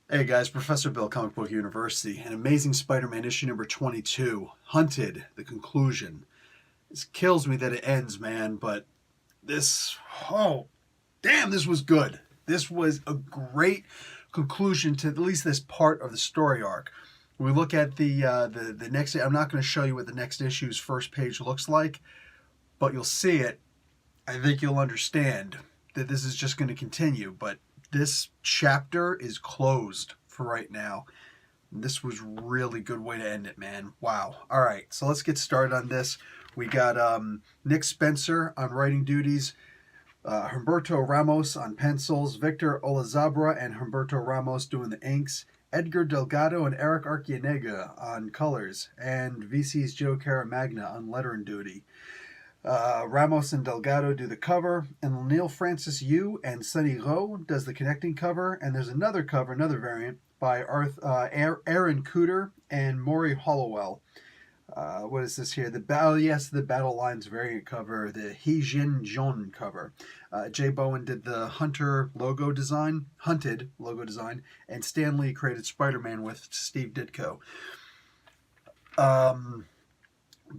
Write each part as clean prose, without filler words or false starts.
Hey guys, Professor Bill, Comic Book University, and Amazing Spider-Man issue number 22, Hunted, the conclusion. This kills me that it ends, man, but this, oh, damn, this was good. This was a great conclusion to at least this part of the story arc. When we look at the next, I'm not going to show you what the next issue's first page looks like, but you'll see it. I think you'll understand that this is just going to continue, but this chapter is closed for right now. This was really good way to end it, man. Wow. All right, so let's get started on this. We got Nick Spencer on writing duties, Humberto Ramos on pencils, Victor Olazabra and Humberto Ramos doing the inks, Edgar Delgado and Eric Arcienega on colors, and VC's Joe Caramagna on lettering duty. Ramos and Delgado do the cover, and Neil Francis Yu and Sonny Rowe does the connecting cover, and there's another cover, another variant, by Aaron Cooter and Maury Hollowell. What is this here? The Battle Lines variant cover, the He Jin Jon cover. Jay Bowen did the Hunted logo design, and Stan Lee created Spider-Man with Steve Ditko.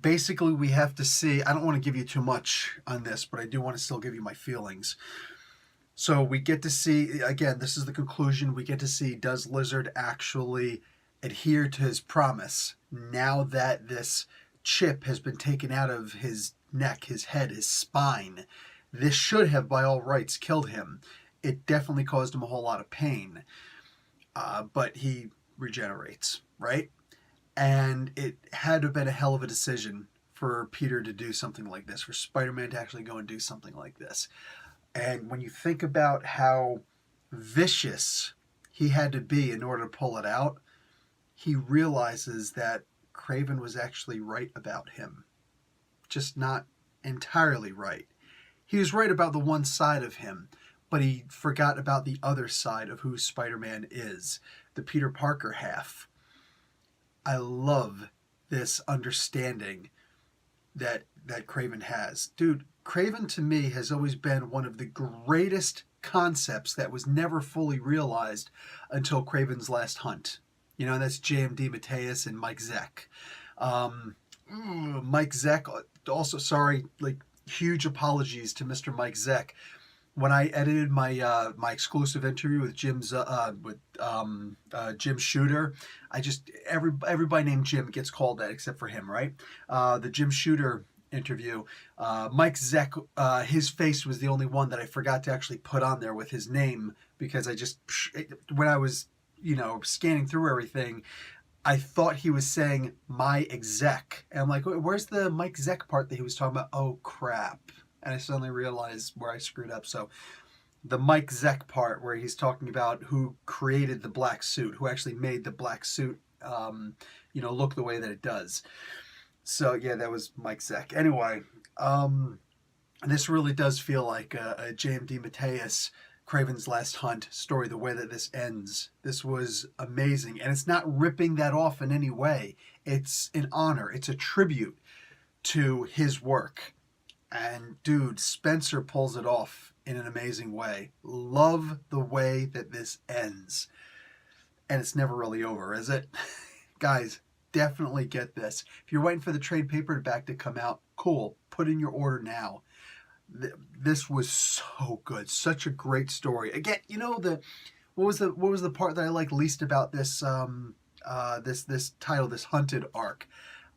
Basically, we have to see, I don't want to give you too much on this, but I do want to still give you my feelings. So we get to see, again, this is the conclusion, we get to see, does Lizard actually adhere to his promise now that this chip has been taken out of his neck, his head, his spine? This should have, by all rights, killed him. It definitely caused him a whole lot of pain, but he regenerates, right? And it had to have been a hell of a decision for Peter to do something like this, for Spider-Man to actually go and do something like this. And when you think about how vicious he had to be in order to pull it out, he realizes that Kraven was actually right about him. Just not entirely right. He was right about the one side of him, but he forgot about the other side of who Spider-Man is, the Peter Parker half. I love this understanding that Kraven has. Dude, Kraven to me has always been one of the greatest concepts that was never fully realized until Kraven's Last Hunt. You know, that's J.M.D. Mateus and Mike Zeck. Mike Zeck, also, sorry, like, huge apologies to Mr. Mike Zeck. When I edited my my exclusive interview with Jim Shooter, I just everybody named Jim gets called that except for him, right? The Jim Shooter interview, Mike Zeck, his face was the only one that I forgot to actually put on there with his name, because I just, when I was, scanning through everything, I thought he was saying my exec, and I'm like, where's the Mike Zeck part that he was talking about? Oh crap. And I suddenly realized where I screwed up. So the Mike Zeck part where he's talking about who created the black suit, who actually made the black suit, look the way that it does. So yeah, that was Mike Zeck. Anyway, this really does feel like a J.M.D. Mateus, Kraven's Last Hunt story, the way that this ends. This was amazing. And it's not ripping that off in any way. It's an honor. It's a tribute to his work. And dude, Spencer pulls it off in an amazing way. Love the way that this ends. And it's never really over, is it? Guys, definitely get this. If you're waiting for the trade paperback to come out, cool. Put in your order now. This was so good. Such a great story. Again, what was the part that I liked least about this this title, this Hunted arc?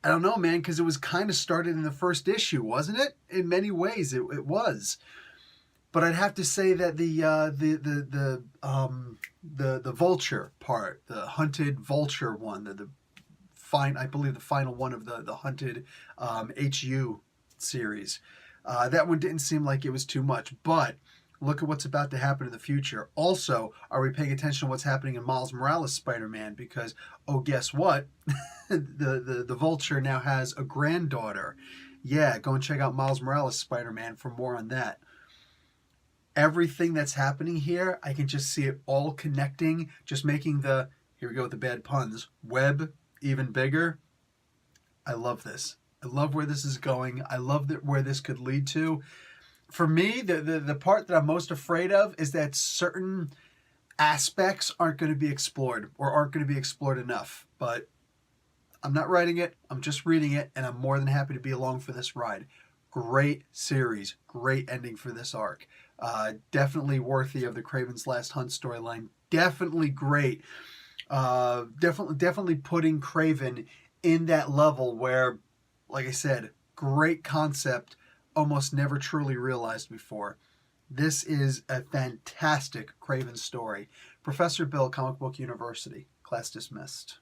I don't know, man, because it was kind of started in the first issue, wasn't it? In many ways, it was. But I'd have to say that the Vulture part, the Hunted Vulture one, I believe the final one of the Hunted HU series, that one didn't seem like it was too much. But look at what's about to happen in the future. Also, are we paying attention to what's happening in Miles Morales' Spider-Man? Because, oh, guess what? the Vulture now has a granddaughter. Yeah, go and check out Miles Morales' Spider-Man for more on that. Everything that's happening here, I can just see it all connecting, just making here we go with the bad puns, web even bigger. I love this. I love where this is going. I love where this could lead to. For me, the part that I'm most afraid of is that certain aspects aren't going to be explored or aren't going to be explored enough. But I'm not writing it. I'm just reading it, and I'm more than happy to be along for this ride. Great series. Great ending for this arc. Definitely worthy of the Kraven's Last Hunt storyline. Definitely great. Definitely putting Kraven in that level where, like I said, great concept, almost never truly realized before. This is a fantastic Kraven story. Professor Bill, Comic Book University. Class dismissed.